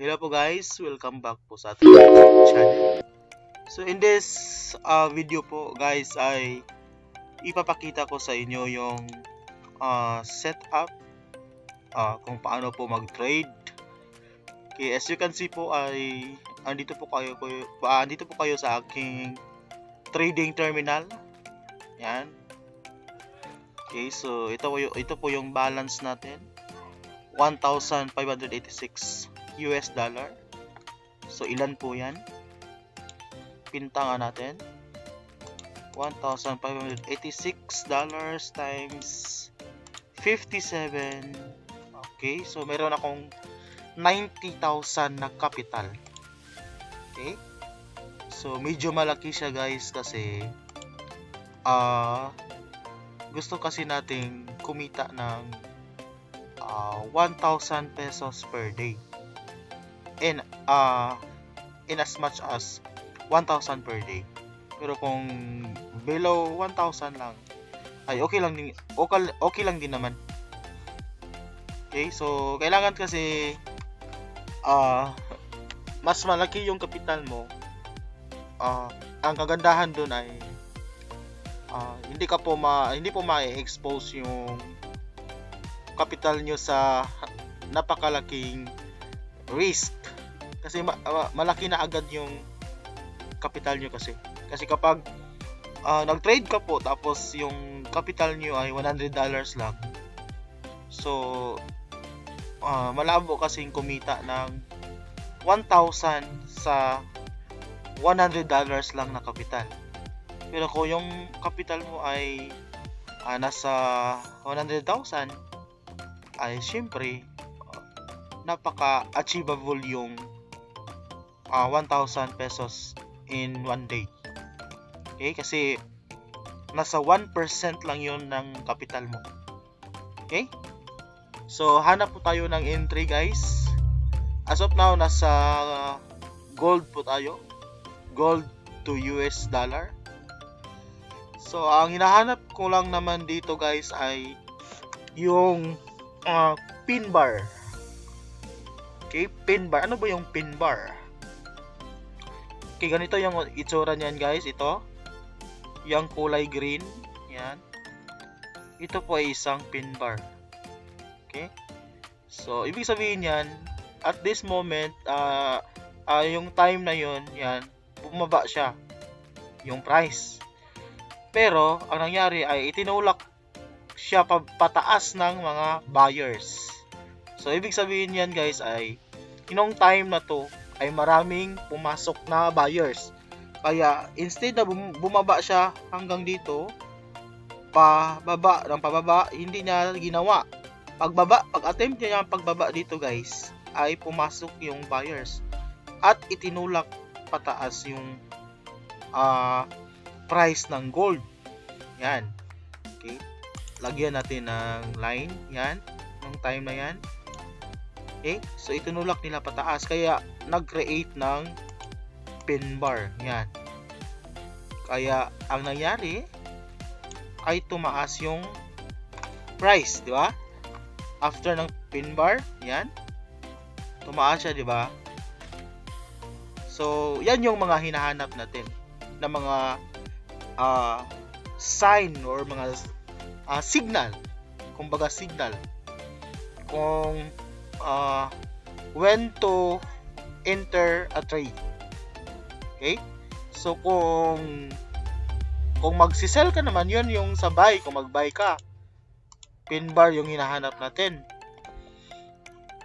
Hello po guys, welcome back po sa ating YouTube channel. So in this video po guys ay ipapakita ko sa inyo yung setup kung paano po mag-trade. Okay, as you can see po ay andito po kayo sa aking trading terminal. Yan. Okay, so ito po yung balance natin. 1,586 US dollar. So ilan po yan? Pinta nga natin. 1,586 dollars times 57. Okay, so meron akong 90,000 na capital. Okay? So medyo malaki siya guys kasi gusto kasi nating kumita ng 1,000 pesos per day. In as much as 1,000 per day. Pero kung below 1,000 lang ay okay lang din naman. Okay, so kailangan kasi mas malaki yung kapital mo. Ang kagandahan doon ay hindi po ma-expose yung capital nyo sa napakalaking risk kasi malaki na agad yung capital nyo kasi kapag nag-trade ka po tapos yung capital nyo ay $100 lang, so malabo kasing kumita ng 1,000 sa $100 lang na capital. Pero kung yung capital mo ay nasa 100,000 ay syempre napaka-achievable yung 1,000 pesos in one day. Okay, kasi nasa 1% lang yun ng capital mo. Okay, so hanap po tayo ng entry guys. As of now nasa gold po tayo, gold to US dollar. So ang hinahanap ko lang naman dito guys ay yung pin bar. Okay, pin bar. Ano ba yung pin bar? Okay, ganito yung itsura niyan guys. Ito, yung kulay green. Yan. Ito po ay isang pin bar. Okay. So, ibig sabihin yan, at this moment, yung time na yun, yan, bumaba siya. Yung price. Pero, ang nangyari ay itinulak siya pataas ng mga buyers. So, ibig sabihin yan guys ay inong time na to ay maraming pumasok na buyers. Kaya instead na bumaba siya hanggang dito, pababa, hindi niya ginawa. Pag-attempt niya pagbaba dito guys, ay pumasok yung buyers at itinulak pataas yung price ng gold. Yan. Okay. Lagyan natin ng line. Yan. Nung time na yan. Okay, so itinulak nila pataas kaya nag-create ng pin bar. Yan. Kaya ang nangyari ay tumaas yung price, di ba? After ng pin bar, yan. Tumaas siya, di ba? So, yan yung mga hinahanap natin na mga sign or mga signal. Kumbaga signal. Kung when to enter a trade. Okay? So kung magsi-sell ka naman, yun yung sa buy. Kung mag-buy ka, pin bar yung hinahanap natin.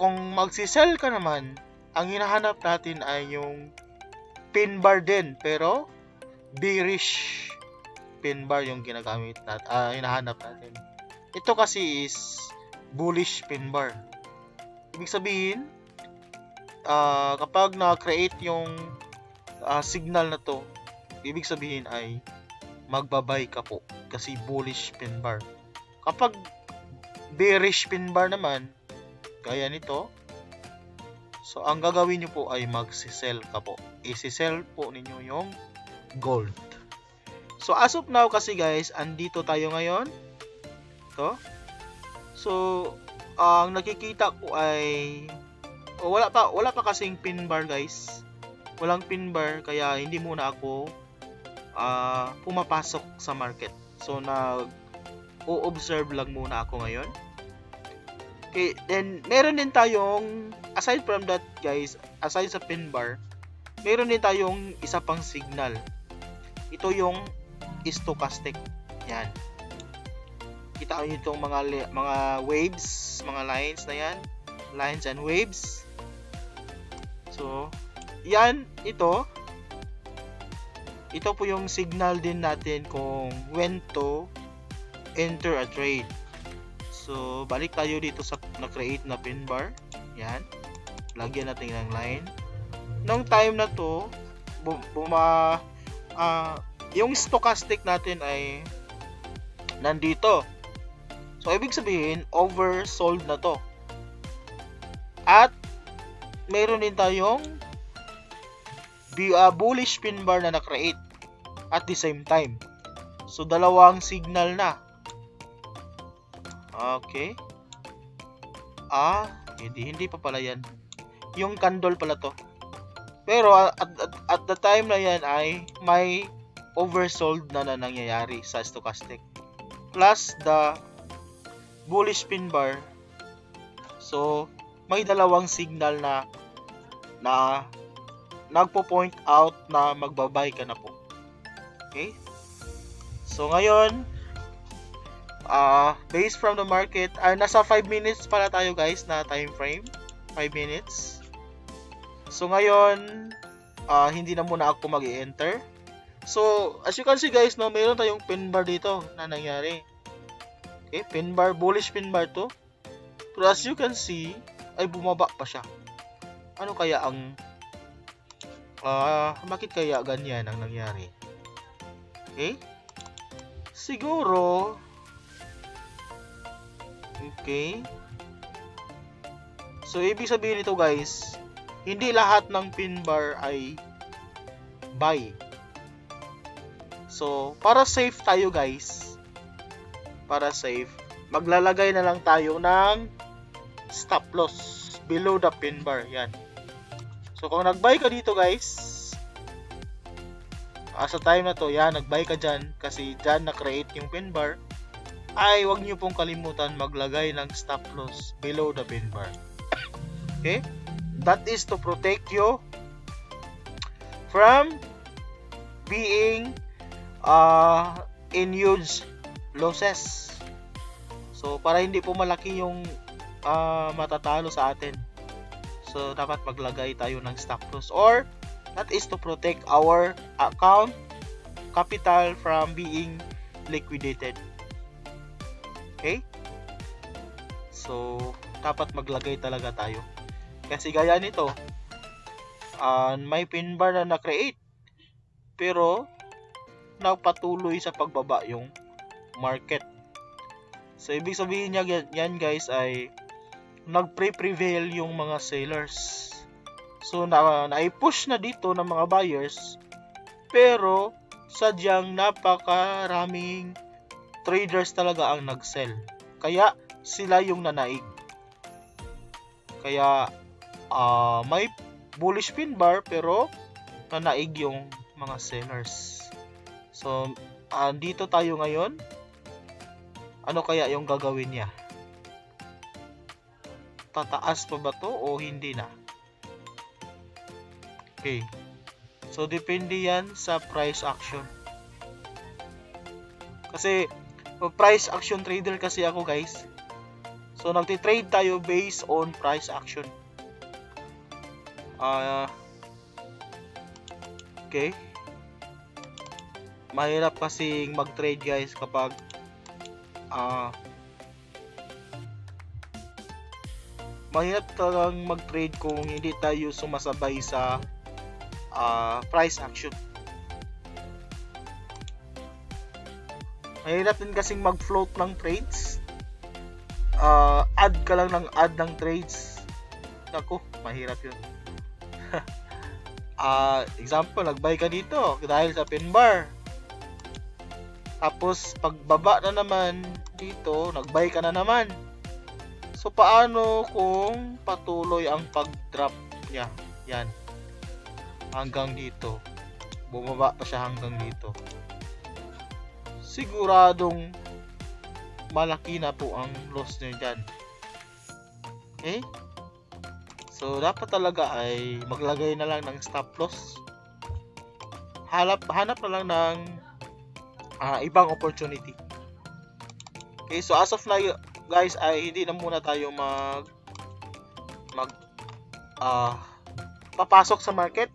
Kung magsi-sell ka naman, ang hinahanap natin ay yung pin bar din, pero bearish pin bar yung ginagamit natin, hinahanap natin. Ito kasi is bullish pin bar. Ibig sabihin, kapag na-create yung signal na to, ibig sabihin ay magbabay ka po kasi bullish pin bar. Kapag bearish pin bar naman, gaya nito, so ang gagawin nyo po ay mag-sell ka po. I-sell po ninyo yung gold. So as of now kasi guys, andito tayo ngayon. Ito. So ang nakikita ko ay wala pa kasing pin bar guys. Walang pin bar kaya hindi muna ako pumapasok sa market. So nag-o-observe lang muna ako ngayon. Okay, then meron din tayong aside from that guys, aside sa pin bar, meron din tayong isa pang signal. Ito yung stochastic. Yan. Kita niyo itong mga waves, mga lines na yan, lines and waves. So, yan, ito po yung signal din natin kung when to enter a trade. So, balik tayo dito sa na-create na pin bar. Yan. Lagyan natin ng line. Nung time na to, yung stochastic natin ay nandito. So, ibig sabihin, oversold na to. At, mayroon din tayong bullish pin bar na na-create at the same time. So, dalawang signal na. Okay. Hindi pa pala yan. Yung candle pala to. Pero, at the time na yan ay may oversold na nangyayari sa stochastic. Plus, the bullish pin bar. So, may dalawang signal na nagpo-point out na magbabay ka na po. Okay? So, ngayon, based from the market, nasa 5 minutes pala tayo guys na time frame. 5 minutes. So, ngayon, hindi na muna ako mag-enter. So, as you can see guys, no, mayroon tayong pin bar dito na nangyari. Okay, pin bar, bullish pin bar to. Pero as you can see, ay bumaba pa siya. Ano kaya ang bakit kaya ganyan ang nangyari? Okay? Siguro okay. So ibig sabihin nito guys, hindi lahat ng pin bar ay buy. So para safe tayo guys, para safe, maglalagay na lang tayo ng stop loss below the pin bar. Yan. So kung nag-buy ka dito guys, sa time na to, yan, nag-buy ka dyan kasi dyan na-create yung pin bar, ay wag nyo pong kalimutan maglagay ng stop loss below the pin bar. Okay? That is to protect you from being in huge losses. So para hindi po malaki yung matatalo sa atin. So dapat maglagay tayo ng stop loss, or that is to protect our account capital from being liquidated. Okay? So dapat maglagay talaga tayo. Kasi gaya nito, may pin bar na na-create, pero nagpatuloy sa pagbaba yung market. So ibig sabihin niya yan guys ay nagpre-prevail yung mga sellers. So na-push na dito ng mga buyers, pero sadyang napakaraming traders talaga ang nag-sell. Kaya sila yung nanaig. Kaya may bullish pin bar pero nanaig yung mga sellers. So dito tayo ngayon. Ano kaya yung gagawin niya? Tataas pa ba to o hindi na? Okay. So depende yan sa price action. Kasi price action trader kasi ako guys. So nagti-trade tayo based on price action. Okay. Mahirap kasing mag-trade guys kapag mahirap talagang mag-trade kung hindi tayo sumasabay sa price action. Mahirap din kasing mag-float ng trades. Add ka lang ng add ng trades. Naku, mahirap yun. Example, nag-buy ka dito dahil sa pin bar. Tapos pagbaba na naman dito, nag-buy ka na naman. So So paano kung patuloy ang pag-drop niya? Yan. Hanggang dito. Bumaba pa siya hanggang dito. Siguradong malaki na po ang loss niyo dyan. Okay? So dapat talaga ay maglagay na lang ng stop loss. Hanap na lang ng ibang opportunity. Okay, so as of now guys ay hindi na muna tayo papasok sa market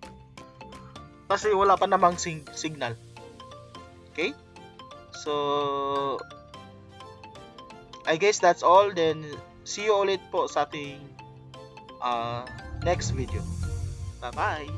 kasi wala pa namang signal. Okay? So I guess that's all. Then see you ulit po sa ating next video. Bye bye.